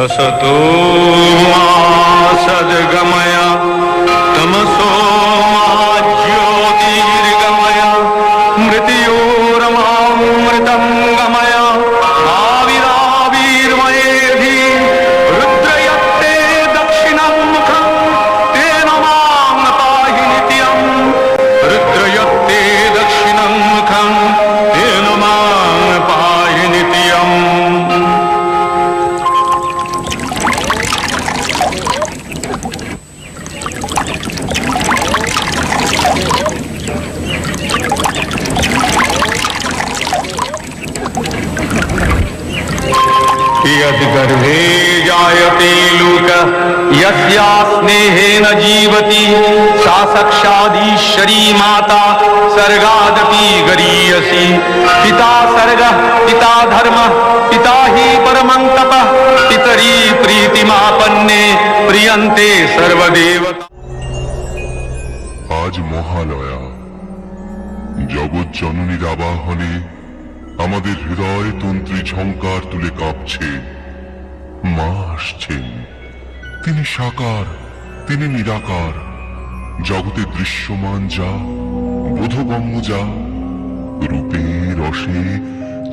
असतो मा सद्गमय तमसो मा ज्योतिर्गमय मृत्योरमामृतं गमय आविराविर्मयेधि रुद्रयत्ते दक्षिणं मुखं तेन मां पाहि नित्यं रुद्रयत्ते दक्षिणं मुखं तेन मां पाहि नित्यम्। यद्गर्भे जायते लोकः यस्या स्नेहेन जीवति सा साक्षादीश्वरी माता सर्गादपि गरीयसी। पिता सर्गः पिता धर्मः पिता हि परमं तपः पितरी प्रीतिमापन्ने प्रियन्ते सर्वदेवता। আজ মহালয়া, জগৎ জননীর আবাহনে আমাদের হৃদয় তন্ত্রী ঝংকার তুলে কাঁপছে। মা আসছেন, তিনি সাকার, তিনি নিরাকার, জগতে দৃশ্যমান যা, বোধগম্য যা, রূপে রসে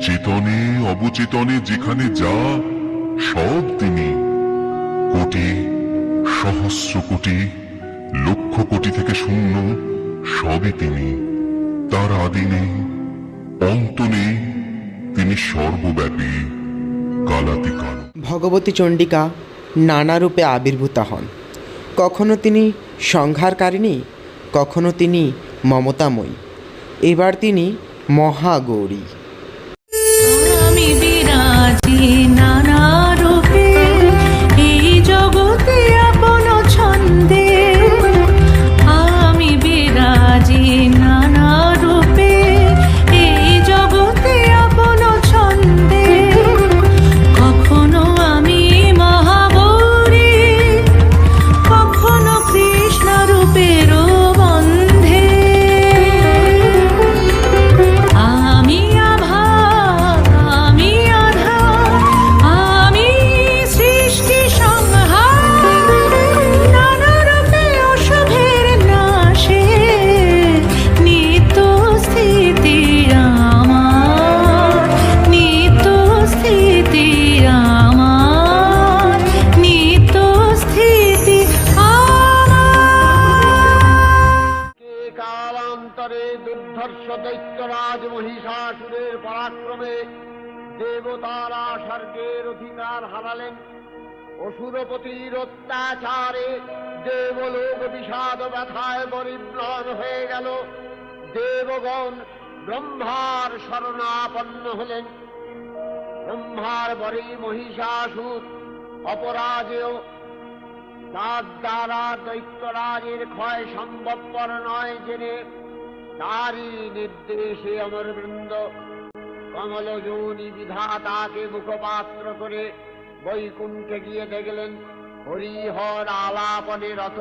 চেতনে অবচেতনে যেখানে যা, সব তিনি। কোটি সহস্র কোটি লক্ষ কোটি থেকে শূন্য, সবই তিনি। তার আদি নেই, অন্ত নেই, তিনি সর্বব্যাপী, কালাতিকাল। ভগবতী চণ্ডিকা নানা রূপে আবির্ভূতা হন। কখনো তিনি সংহারকারিণী, কখনো তিনি মমতাময়ী, এবার তিনি মহাগৌরী। আমি বিরাজি নানা রূপে এই জগতে আপন ছন্দে, আমি বিরাজি নানা রূপে এই জগতে আপন ছন্দে। কখনো আমি মহাগৌরী, কখনো কৃষ্ণ রূপের বন্ধে। আমি আভা, আমি আধার, আমি সৃষ্টি সংহার, নানা রূপে অশুভের নাশে নিত্য স্থিতি আমার, নিত্য স্থিতি আমার, নিত্য স্থিতি আমার। কালান্তরে দুর্ধর্ষ দৈত্যরাজ মহিষাসুরের পরাক্রমে দেবতারা স্বর্গের অধিকার হারালেন। অসুরপতির অত্যাচারে দেবলোক বিষাদ ব্যথায় পরিম্লান হয়ে গেল। দেবগণ ব্রহ্মার শরণাপন্ন হলেন। ব্রহ্মার বরে মহিষাসুর অপরাজেয়, তার দ্বারা দৈত্যরাজের ক্ষয় সম্ভবপর নয় জেনে তারই নির্দেশে অমরবৃন্দ কমলযোনি বিধাতাকে মুখপাত্র করে বৈকুণ্ঠে গিয়ে দেখলেন হরিহর আলাপনে রত।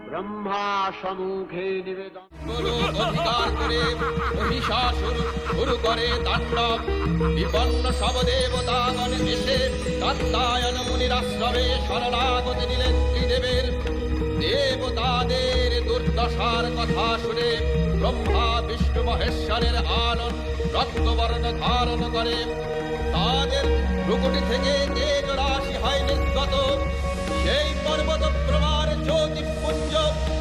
ব্রহ্মা সম্মুখে নিবেদন অধিকার করে মহিষাসুর শুরু করে তাণ্ডব। বিপন্ন সব দেবতাগণ এসে কাত্যায়ন মুনির আশ্রমে শরণাগতি নিলেন ত্রিদেবের। দেবতাদের দুর্দশার কথা শুনে ব্রহ্মা বিষ্ণু মহেশ্বরের আনন রক্তবর্ণ ধারণ করে। তাদের ভ্রুকুটি থেকে তেজ রাশি হয় নির্গত। সেই পর্বত প্রমাণ জ্যোতিপুঞ্জ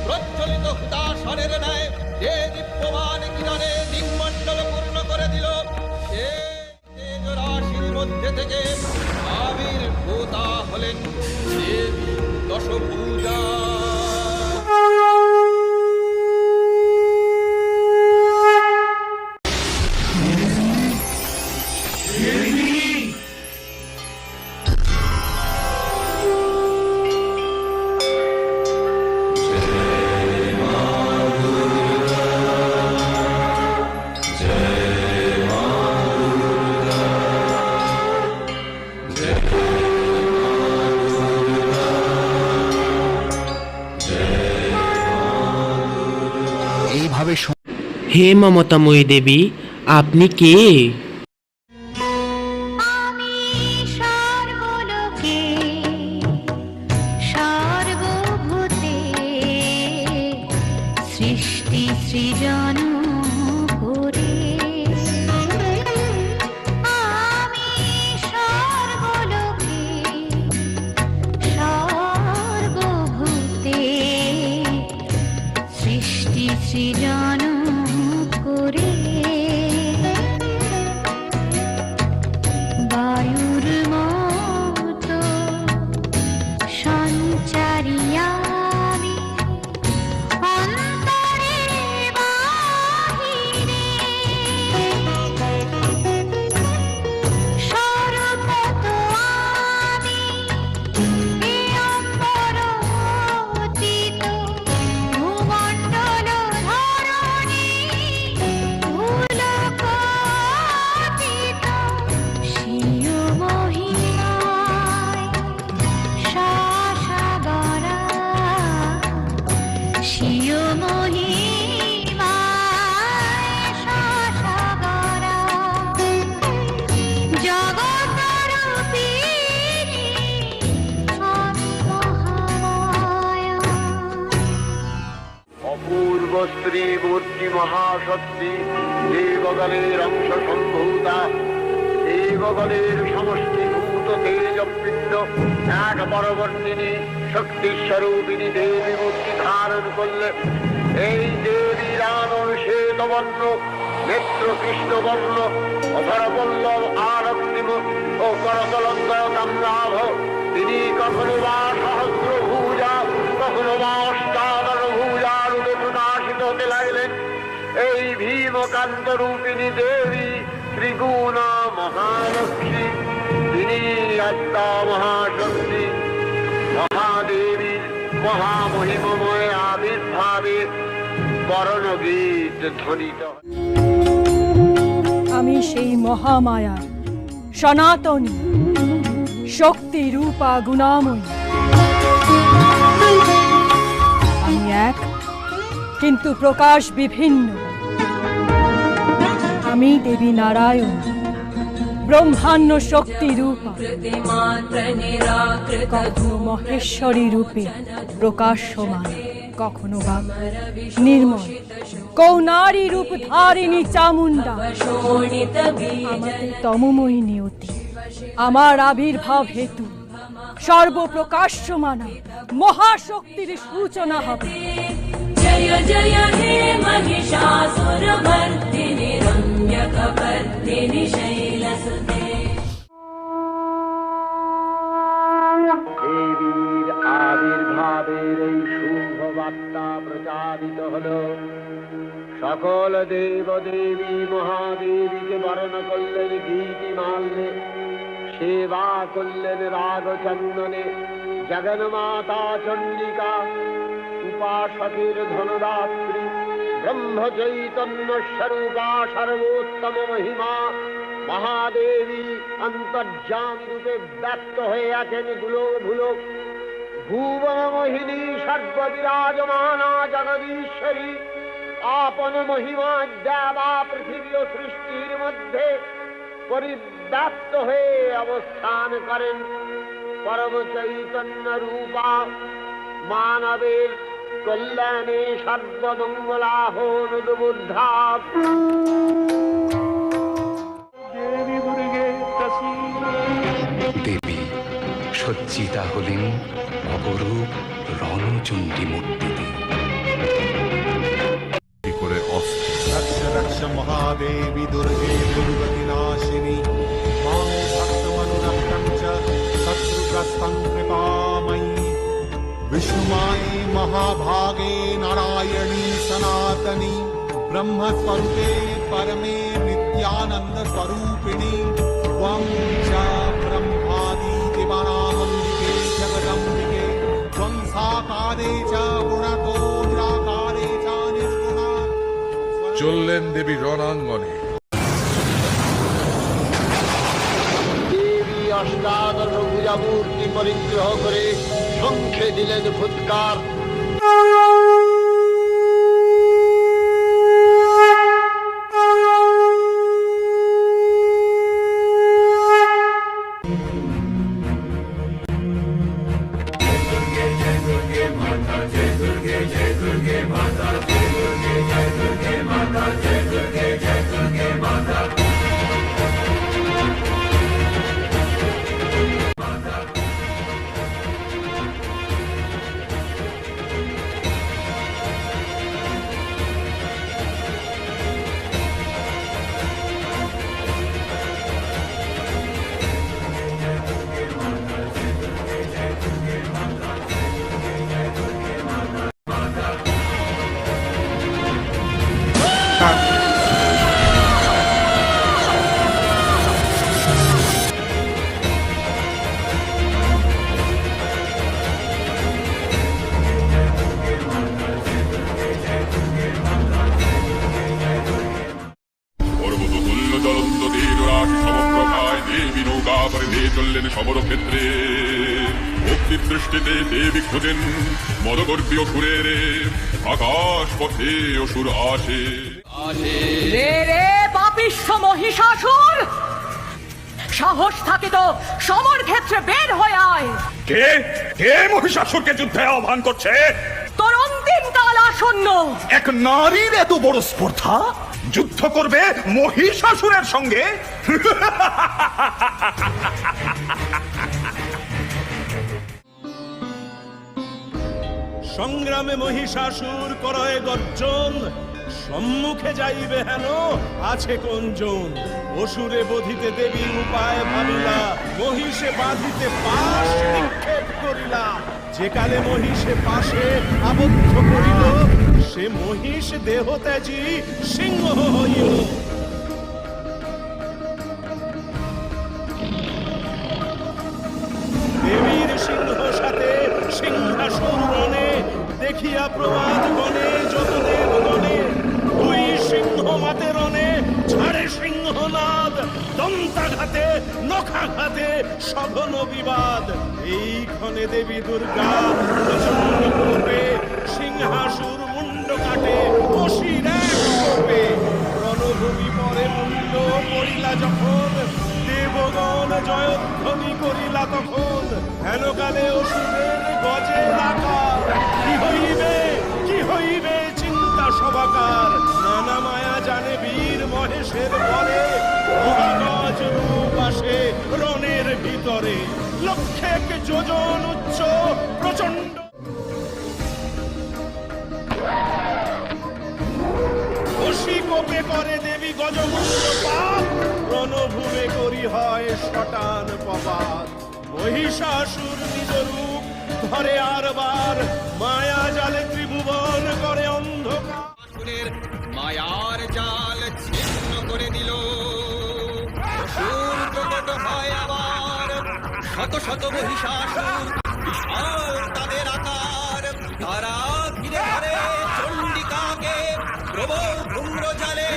প্রজ্বলিত হুতাশনের ন্যায় যে দীপ্যমান কিরণে দিকমণ্ডল পূর্ণ করে দিল। সে তেজ রাশির মধ্যে থেকে আবির্ভূতা হলেন দেবী দশভুজা। হে মমতাময়ী দেবী, আপনি কে? আমি সর্বলোকে মূর্তি মহাশক্তি, দেবগণের অংশ সম্ভূতা, দেবগণের সমষ্টিভূত তেজপিণ্ড এক পরবর্তিনী শক্তিস্বরূপিণী দেবী মূর্তি ধারণ করলে এই দেবীর আনন শ্বেতবর্ণ, নেত্র কৃষ্ণবর্ণ, অধরপল্লব আরক্তিম ও করতলঙ্গতাম্রাভ। তিনি কখনো বা সহস্রভুজা, কখনো বা অষ্টাদশভুজা রূপে প্রকাশিত হতে লাগলেন। এই ভীমকান্ত রূপিণী দেবী ত্রিগুণা মহালক্ষ্মী, তিনি আত্মা মহাশক্তি। মহাদেবীর মহামহিমময় আবির্ভাবে বরণগীত ধ্বনিত। আমি সেই মহামায়া সনাতনী শক্তি রূপা গুণাময়ী। আমি এক, কিন্তু প্রকাশ বিভিন্ন। আমি দেবী নারায়ণ, ব্রহ্মাণ্ড শক্তি রূপা, কখনো মহেশ্বরী রূপে প্রকাশ্যমান, কখনো বা নির্মল কৌনারী রূপ ধারিণী চামুণ্ডা। আমাদের তমময়ী নিয়তি, আমার আবির্ভাব হেতু সর্বপ্রকাশ্যমানা মহাশক্তির সূচনা হবে। जय जय हे महिषासुरमर्दिनि रम्यकपर्दिनि शैलसुते। দেবীর আবির্ভাবের এই শুভ বার্তা প্রচারিত হল। সকল দেব দেবী মহাদেবীকে বরণ করলেন গীতি মাল্যে, সেবা করলেন রাগ চন্দনে। জগন্মাতা চণ্ডিকা, উপাসকের ধনদাত্রী, ব্রহ্ম চৈতন্য স্বরূপা, সর্বোত্তম মহিমা মহাদেবী অন্তর্যামী রূপে ব্যক্ত হয়ে আছেন দুলোক ভুলোক। ভুবন মোহিনী সর্ববিরাজমানা জগদীশ্বরী আপন মহিমা দেবা পৃথিবী ও সৃষ্টির মধ্যে পরিব্যাপ্ত হয়ে অবস্থান করেন। পরম চৈতন্য রূপা মানবের কল্যাণে সর্বমঙ্গলাহনুদ্বুদ্ধা। দেবী সজ্জিতা হলেন অপরূপ রণচণ্ডী মূর্তিতে। করে অস্ত্র रक्ष रक्ष महादेवी दुर्गे दुर्गति नाशिनी मां भक्तमनुरक्तं च शत्रुग्रस्तं कृपामयी विष्णुमाये महाभागे नारायणी सनातनी ब्रह्मस्वरूपे परमे नित्यानंद स्वरूपिणी त्वं च ब्रह्मादि दिवानामम्बिके जगदम्बिके त्वं साकारे च गुणतो निराकारे च निर्गुणा। চললেন দেবী রণাঙ্গনে। দেবী অষ্টাদশ ভুজা মূর্তি পরিগ্রহ করে শঙ্খে দিলেন ফুৎকার। সমরক্ষেত্রে ভক্তির দৃষ্টিতে দেবী খোঁজেন মদগর্বীয় সুরের আকাশ পথে অসুর আসে। রে রে পাপিষ্ঠ মহিষাসুর, সাহস থাকে তো সমর ক্ষেত্রে বের হয়ে আয়। কে কে মহিষাসুরকে যুদ্ধে আহ্বান করছে? তোর অন্তিম কাল আসন্ন। এক নারীর এত বড় স্পর্ধা, যুদ্ধ করবে মহিষাসুরের সঙ্গে? সংগ্রামে মহিষাসুর করয় গর্জন, সম্মুখে যাইবে হেন আছে কোনজন। অসুরে বধিতে দেবী উপায় ভাবিলা, মহিষে বাঁধিতে পাশ নিক্ষেপ করিলা। যে কালে মহিষে পাশে আবদ্ধ করিল, সে মহিষ দেহ ত্যাজি সিংহ হইল। দেবীর সিংহ সাথে সিংহাসন রণে, দেখিয়া প্রবাদ গণে যতদের গণে। দুই সিংহ মাতে রণে ছাড়ে সিংহনাদ, দন্তাঘাতে নখাঘাতে সঘন বিবাদ। এই ক্ষণে দেবী দুর্গা প্রচন্ড কোপে, সিংহাসুর মুন্ড কাটে অসির এক কোপে। রণভূমি পরে মূল্য পড়িলা যখন, দেবগণ জয়ধ্বনি করিলা তখন। হেনকালে অসুরের গজে আকার, কি হইবে কি হইবে চিন্তা সবাকার। নানা মায়া জানে বীর মহেশের বলে, মহাগজ রূপ আসে রণের ভিতরে। লক্ষেক যোজন উচ্চ প্রচন্ড কোপে করে দেবী গজমুণ্ড পাপ, রণভূমে করি হয় শটান প্রবাদ। মহিষাসুর নিজ রূপ ধরে আরবার, মায়া জালে ত্রিভুবন করে অন্ধকার। মায়ার জাল ছিন্ন করে দিল, অসুর প্রকট হয় আবার। শত শত মহিষাসুর বিশাল তাদের আকার, তারা ঘিরে ধরে চণ্ডিকাকে প্রবল ধূম্র জালে।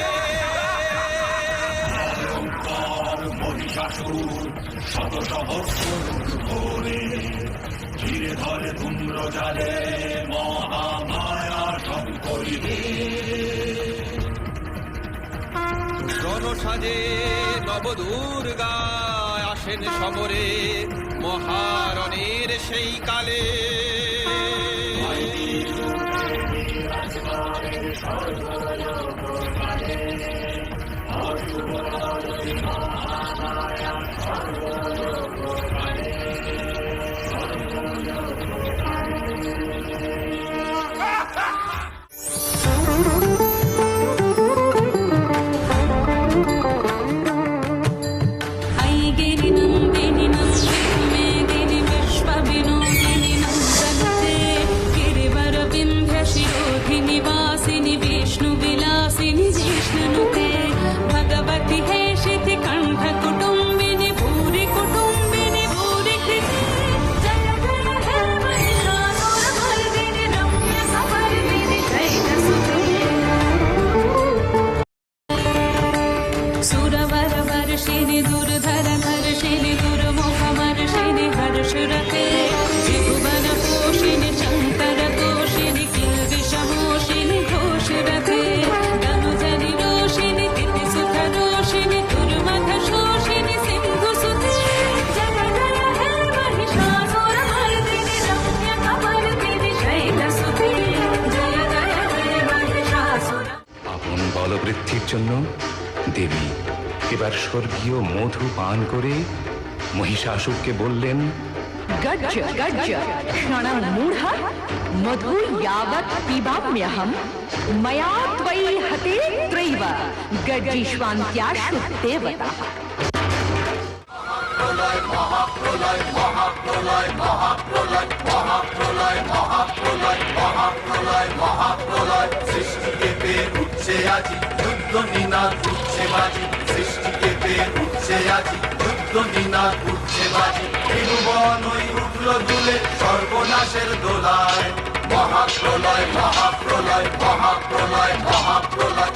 মহিষাসুর শত সহস্র ধরে ঘিরে ধরে ধূম্র জালে, মহামায়া সব করিবে। রণসাজে নবদুর্গা আসেন সমরে, মহারণের সেই কালে। বলবৃদ্ধির জন্য দেবী এবার স্বর্গীয় মধু পান করে মহিষাসুরকে বললেন, গজ্জ গজ্জ ক্ষণম মূঢ় মধু यावत् পিবাম্যহম ময়া ত্বয়ি হতে ত্রৈব গজ্জিষ্বান্ত্যাশু দেবতা। মহাপ্রলয় মহাপ্রলয় মহাপ্রলয় মহাপ্রলয় মহাপ্রলয় মহাপ্রলয় মহাপ্রলয় মহাপ্রলয়। সৃষ্টিকে পেয়ে উঠছে আজি যুদ্ধ নিনাদ উঠছে বাজি, সৃষ্টিকে পেয়ে উঠছে আজি যুদ্ধ নিনাদ উঠছে বাজি। ত্রিভুবন ওই উঠল দুলে সর্বনাশের দোলায়, মহাপ্রলয় মহাপ্রলয় মহাপ্রলয় মহাপ্রলয়।